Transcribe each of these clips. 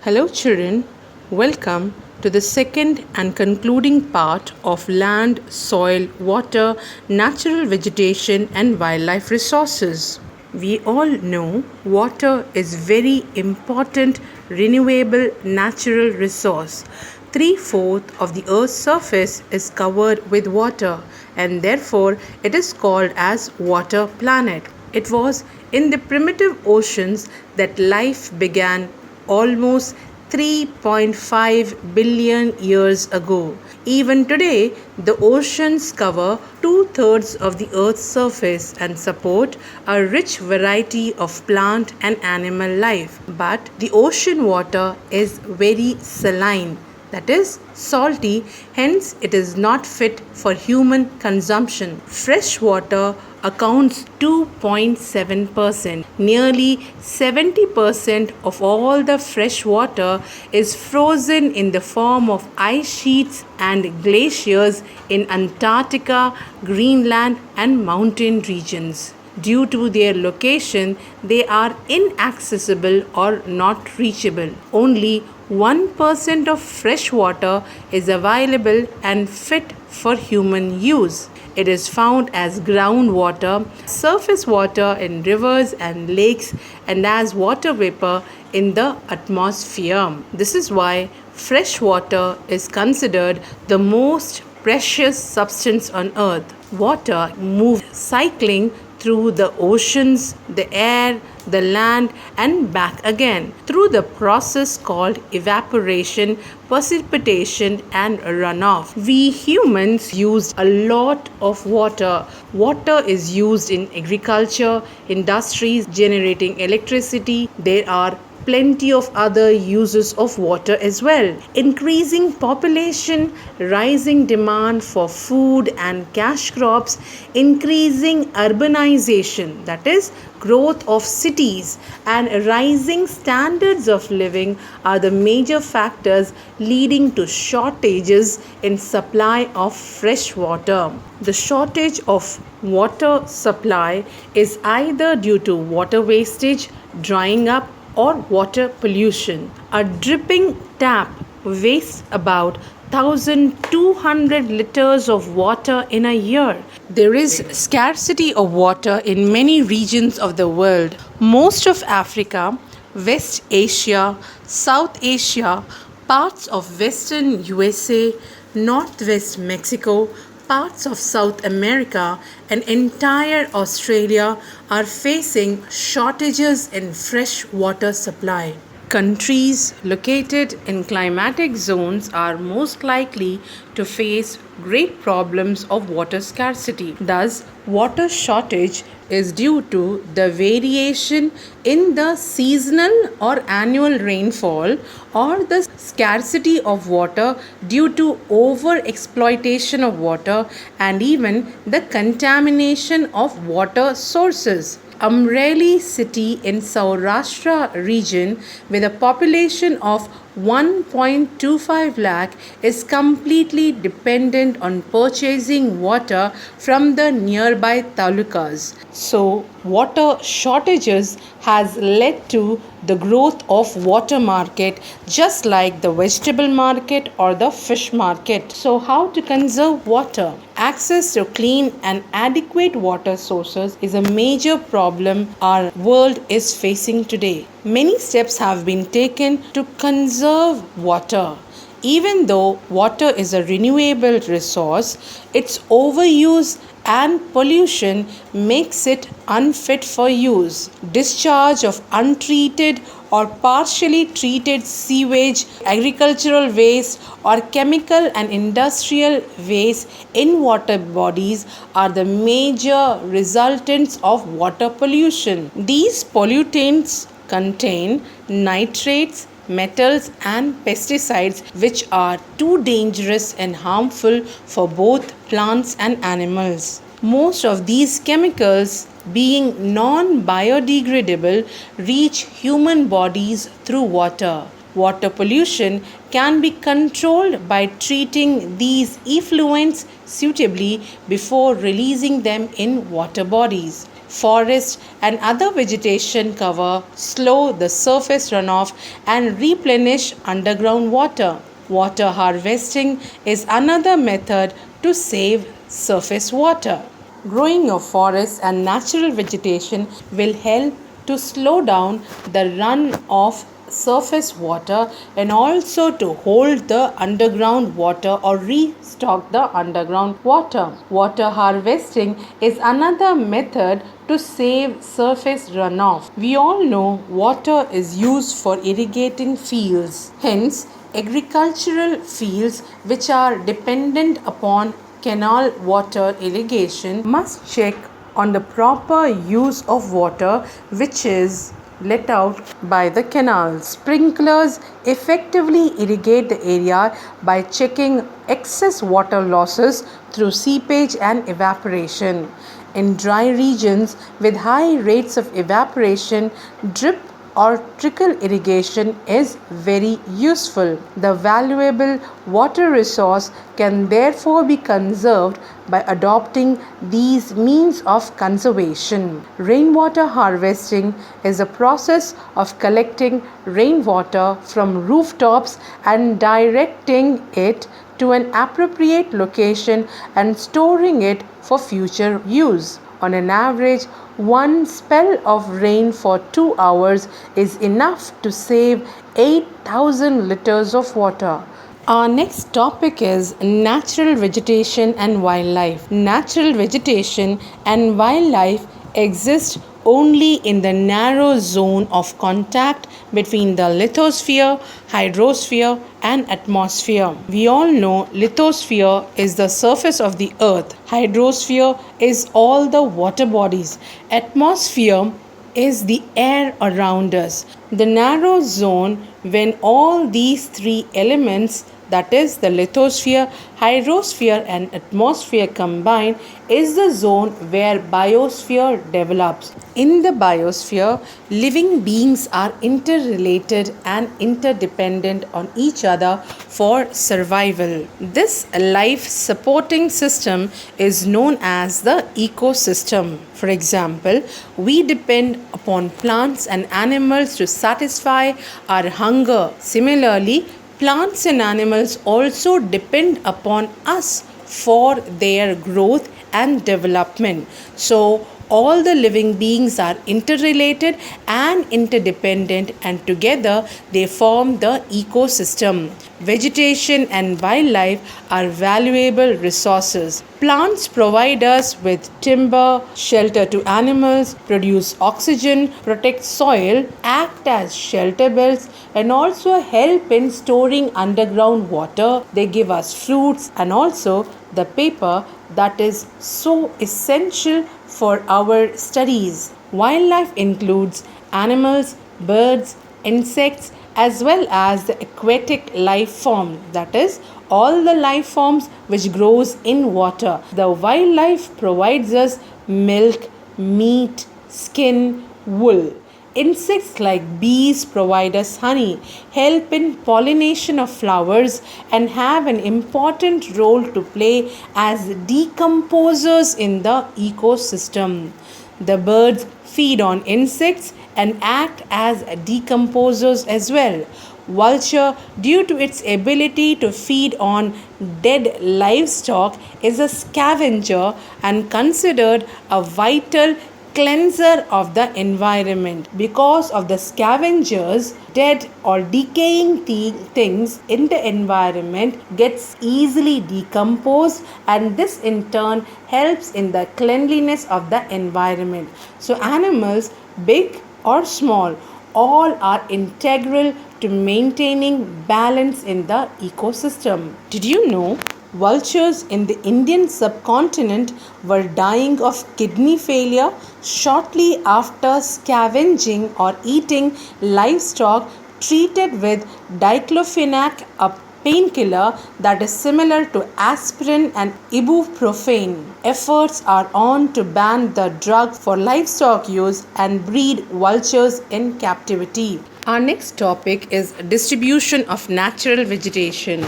Hello, children. Welcome to the second and concluding part of land, soil, water, natural vegetation, and wildlife resources. We all know water is very important renewable natural resource. Three-fourths of the earth's surface is covered with water, and therefore it is called as water planet. It was in the primitive oceans that life began almost 3.5 billion years ago. Even today, the oceans cover two-thirds of the Earth's surface and support a rich variety of plant and animal life. But the ocean water is very saline, that is salty, hence it is not fit for human consumption. Fresh water accounts 2.7%. Nearly 70% of all the fresh water is frozen in the form of ice sheets and glaciers in Antarctica, Greenland, and mountain regions. Due to their location, they are inaccessible or not reachable. Only 1% of fresh water is available and fit for human use. It is found as groundwater, surface water in rivers and lakes, and as water vapor in the atmosphere. This is why fresh water is considered the most precious substance on earth. Water moves cycling through the oceans, the air, the land, and back again through the process called evaporation, precipitation, and runoff. We humans use a lot of water. Water is used in agriculture, industries, generating electricity. There are plenty of other uses of water as well. Increasing population, rising demand for food and cash crops, increasing urbanization, that is growth of cities, and rising standards of living are the major factors leading to shortages in supply of fresh water. The shortage of water supply is either due to water wastage, drying up, or water pollution. A dripping tap wastes about 1,200 liters of water in a year. There is scarcity of water in many regions of the world. Most of Africa, West Asia, South Asia, parts of Western USA, Northwest Mexico, parts of South America, and entire Australia are facing shortages in fresh water supply. Countries located in climatic zones are most likely to face great problems of water scarcity. Thus, water shortage is due to the variation in the seasonal or annual rainfall or the scarcity of water due to over exploitation of water and even the contamination of water sources. Amreli city in Saurashtra region with a population of 1.25 lakh is completely dependent on purchasing water from the nearby talukas. So, water shortages has led to the growth of water market just like the vegetable market or the fish market. So, how to conserve water? Access to clean and adequate water sources is a major problem our world is facing today. Many steps have been taken to conserve water. Even though water is a renewable resource, its overuse and pollution makes it unfit for use. Discharge of untreated or partially treated sewage, agricultural waste, or chemical and industrial waste in water bodies are the major resultants of water pollution. These pollutants contain nitrates, metals, and pesticides which are too dangerous and harmful for both plants and animals. Most of these chemicals, being non-biodegradable, reach human bodies through water. Water pollution can be controlled by treating these effluents suitably before releasing them in water bodies. forest, and other vegetation cover slow the surface runoff and replenish underground water. Water harvesting is another method to save surface water. Growing of forests and natural vegetation will help to slow down the run of surface water and also to hold the underground water or restock the underground water. Water harvesting is another method to save surface runoff. We all know water is used for irrigating fields. Hence, agricultural fields which are dependent upon canal water irrigation must check on the proper use of water which is let out by the canals. Sprinklers effectively irrigate the area by checking excess water losses through seepage and evaporation. In dry regions with high rates of evaporation, drip or trickle irrigation is very useful. The valuable water resource can therefore be conserved by adopting these means of conservation. Rainwater harvesting is a process of collecting rainwater from rooftops and directing it to an appropriate location and storing it for future use. On an average, one spell of rain for 2 hours is enough to save 8,000 liters of water. Our next topic is natural vegetation and wildlife. Natural vegetation and wildlife exist only in the narrow zone of contact between the lithosphere, hydrosphere, and atmosphere. We all know lithosphere is the surface of the earth, hydrosphere is all the water bodies, atmosphere is the air around us. The narrow zone when all these three elements, that is the lithosphere, hydrosphere and atmosphere combine, is the zone where biosphere develops. In the biosphere, living beings are interrelated and interdependent on each other for survival. This life supporting system is known as the ecosystem. For example, we depend upon plants and animals to satisfy our hunger. Similarly, plants and animals also depend upon us for their growth and development. So, all the living beings are interrelated and interdependent, and together they form the ecosystem. Vegetation and wildlife are valuable resources. Plants provide us with timber, shelter to animals, produce oxygen, protect soil, act as shelter belts, and also help in storing underground water. They give us fruits and also the paper that is so essential for our studies. Wildlife includes animals, birds, insects, as well as the aquatic life form, that is all the life forms which grows in water. The wildlife provides us milk, meat, skin, wool. Insects like bees provide us honey, help in pollination of flowers, and have an important role to play as decomposers in the ecosystem. The birds feed on insects and act as decomposers as well. Vulture, due to its ability to feed on dead livestock, is a scavenger and considered a vital cleanser of the environment. Because of the scavengers, dead or decaying things in the environment gets easily decomposed, and this in turn helps in the cleanliness of the environment. So animals, big or small, all are integral to maintaining balance in the ecosystem. Did you know vultures in the Indian subcontinent were dying of kidney failure shortly after scavenging or eating livestock treated with diclofenac, a painkiller that is similar to aspirin and ibuprofen. Efforts are on to ban the drug for livestock use and breed vultures in captivity. Our next topic is distribution of natural vegetation.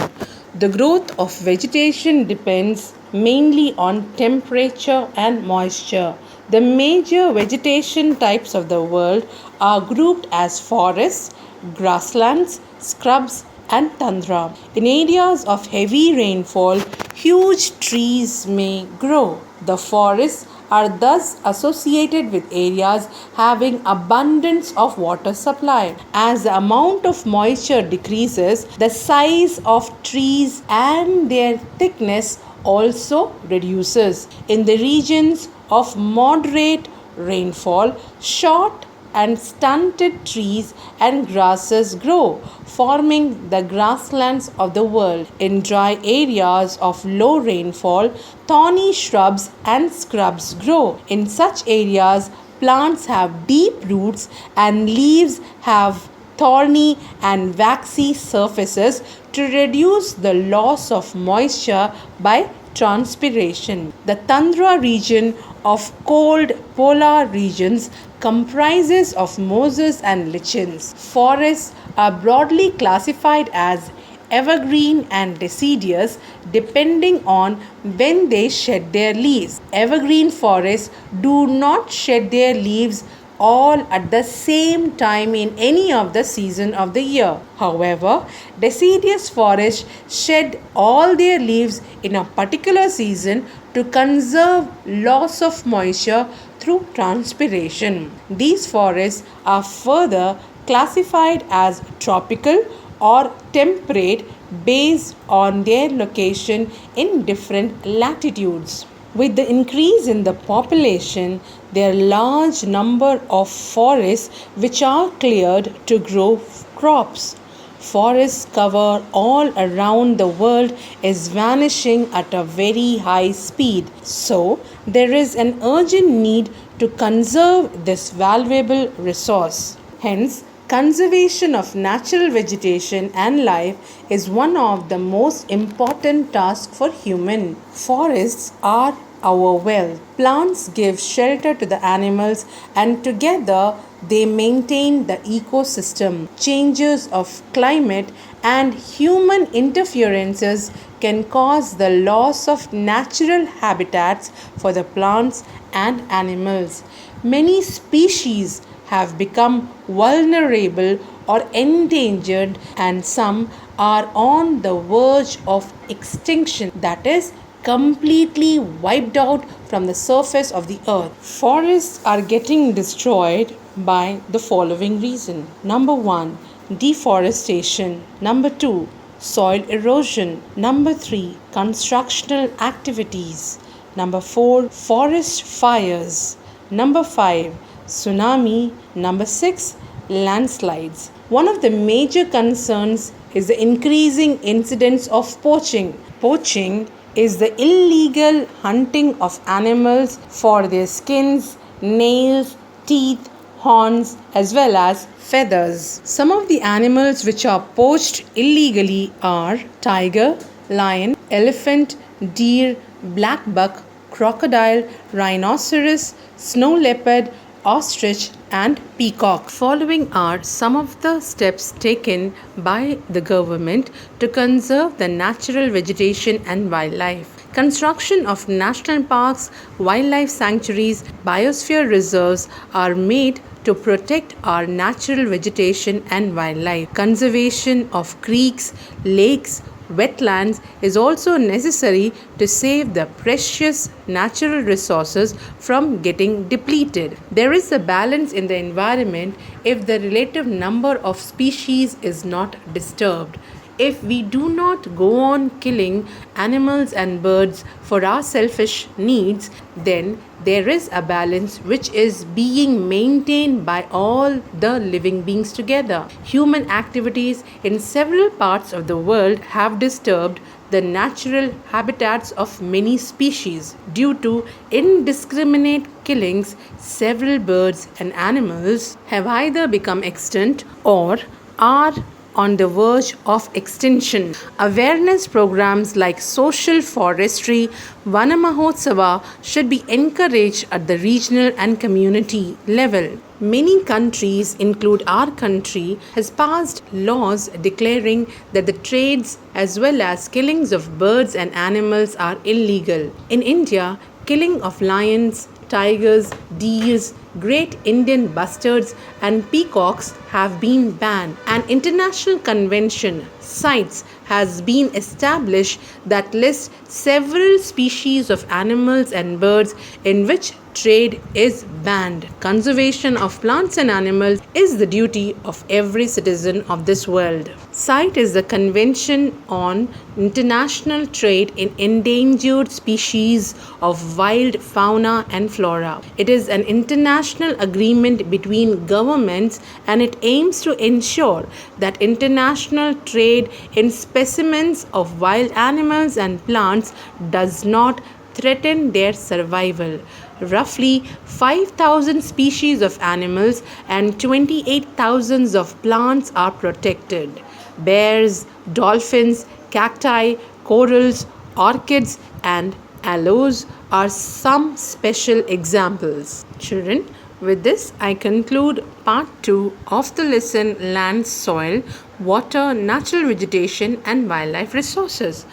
The growth of vegetation depends mainly on temperature and moisture. The major vegetation types of the world are grouped as forests, grasslands, scrubs, and tundra. In areas of heavy rainfall, huge trees may grow. The forests are thus associated with areas having abundance of water supply. As the amount of moisture decreases, the size of trees and their thickness also reduces. In the regions of moderate rainfall, short and stunted trees and grasses grow, forming the grasslands of the world. In dry areas of low rainfall, thorny shrubs and scrubs grow. In such areas, plants have deep roots and leaves have thorny and waxy surfaces to reduce the loss of moisture by transpiration. The tundra region of cold polar regions comprises of mosses and lichens. Forests are broadly classified as evergreen and deciduous depending on when they shed their leaves. Evergreen forests do not shed their leaves all at the same time in any of the season of the year. However, deciduous forests shed all their leaves in a particular season to conserve loss of moisture through transpiration. These forests are further classified as tropical or temperate based on their location in different latitudes. With the increase in the population, there are large number of forests which are cleared to grow crops. Forest cover all around the world is vanishing at a very high speed. So, there is an urgent need to conserve this valuable resource. Hence, conservation of natural vegetation and life is one of the most important tasks for human. Forests are our wealth. Plants give shelter to the animals and together they maintain the ecosystem. Changes of climate and human interferences can cause the loss of natural habitats for the plants and animals. Many species have become vulnerable or endangered, and some are on the verge of extinction, that is, completely wiped out from the surface of the earth. Forests are getting destroyed by the following reason. Number 1, deforestation. Number 2, soil erosion. Number 3, constructional activities. Number 4, forest fires. Number 5, tsunami. Number 6, landslides. One of the major concerns is the increasing incidence of poaching. Poaching is the illegal hunting of animals for their skins, nails, teeth, horns, as well as feathers. Some of the animals which are poached illegally are tiger, lion, elephant, deer, black buck, crocodile, rhinoceros, snow leopard, ostrich, and peacock. Following are some of the steps taken by the government to conserve the natural vegetation and wildlife. Construction of national parks, wildlife sanctuaries, biosphere reserves are made to protect our natural vegetation and wildlife. Conservation of creeks, lakes, wetlands is also necessary to save the precious natural resources from getting depleted. There is a balance in the environment if the relative number of species is not disturbed. If we do not go on killing animals and birds for our selfish needs, then there is a balance which is being maintained by all the living beings together. Human activities in several parts of the world have disturbed the natural habitats of many species. Due to indiscriminate killings, several birds and animals have either become extinct or are on the verge of extinction. Awareness programs like social forestry, Vana Mahotsava should be encouraged at the regional and community level. Many countries, include our country, has passed laws declaring that the trades as well as killings of birds and animals are illegal. In India, killing of lions, tigers, deers, great Indian bustards, and peacocks have been banned. An international convention, CITES, has been established that lists several species of animals and birds in which trade is banned. Conservation of plants and animals is the duty of every citizen of this world. CITE is the Convention on International Trade in Endangered Species of Wild Fauna and Flora. It is an international agreement between governments and it aims to ensure that international trade in specimens of wild animals and plants does not threaten their survival. Roughly 5,000 species of animals and 28,000 of plants are protected. Bears, dolphins, cacti, corals, orchids, and aloes are some special examples. Children, with this, I conclude part 2 of the lesson Land, Soil, Water, Natural Vegetation, and Wildlife Resources.